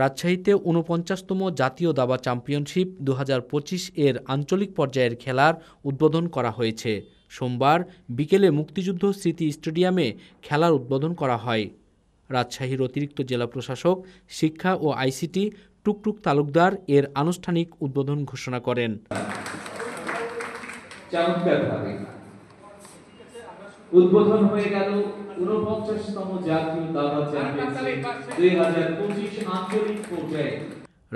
রাজশাহীতে ৪৯তম জাতীয় দাবা চ্যাম্পিয়নশিপ ২০২৫ এর আঞ্চলিক পর্যায়ের খেলার উদ্বোধন করা হয়েছে। সোমবার বিকেলে মুক্তিযুদ্ধ স্মৃতি স্টেডিয়ামে খেলার উদ্বোধন করা হয়। রাজশাহীর অতিরিক্ত জেলা প্রশাসক শিক্ষা ও আইসিটি টুকটুক তালুকদার এর আনুষ্ঠানিক উদ্বোধন ঘোষণা করেন। উদ্বোধন হয়ে গেল ৪৯তম জাতীয় দাবা চ্যাম্পিয়নশিপ ২০২৫ আঞ্চলিক পর্যায়ে।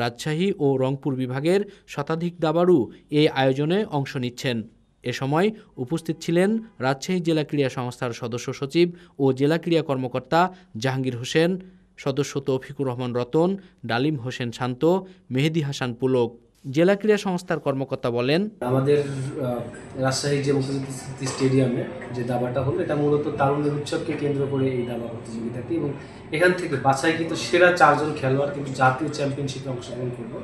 রাজশাহী ও রংপুর বিভাগের শতাধিক দাবাড়ু এই আয়োজনে অংশ নিচ্ছেন। এ সময় উপস্থিত ছিলেন রাজশাহী জেলা ক্রীড়া সংস্থার সদস্য সচিব ও জেলা ক্রীড়া কর্মকর্তা জাহাঙ্গীর হোসেন, সদস্য তৌফিকুর রহমান রতন, ডালিম হোসেন শান্ত, মেহেদী হাসান পুলক। জেলা ক্রীড়া সংস্থার কর্মকর্তা বলেন, আমাদের রাজশাহী যে মুক্তিযুদ্ধ স্মৃতি স্টেডিয়ামে যে দাবাটা হলো, এটা মূলত তারুণ্যের উৎসবকে কেন্দ্র করে এই দাবা প্রতিযোগিতাটি, এবং এখান থেকে বাছাইকৃত সেরা 4 জন খেলোয়াড় কিন্তু জাতীয় চ্যাম্পিয়নশিপে অংশগ্রহণ করবে।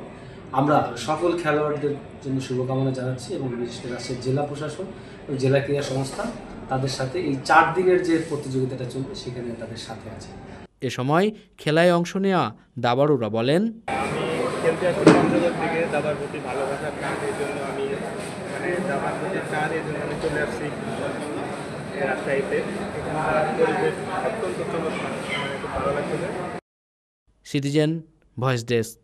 আমরা সকল খেলোয়াড়দের জন্য শুভকামনা জানাচ্ছি এবং বিশেষ করে রাজশাহী জেলা প্রশাসন ও জেলা ক্রীড়া সংস্থা তাদের সাথে এই 4 দিনের যে প্রতিযোগিতাটা চলবে সেখানে তাদের সাথে আছে। এ সময় খেলায় অংশ নেওয়া দাবাড়ুরা বলেন, খেলতে আসছি পঞ্চগড় থেকে, দাবার প্রতি ভালোবাসার কারণ এই জন্য আমি দাবার প্রতি চার এই জন্য আমি চলে আসছি রাজশাহীতে। এখানকার পরিবেশ অত্যন্ত চমৎকার, খুব ভালো লাগছে। Citizen voice desk.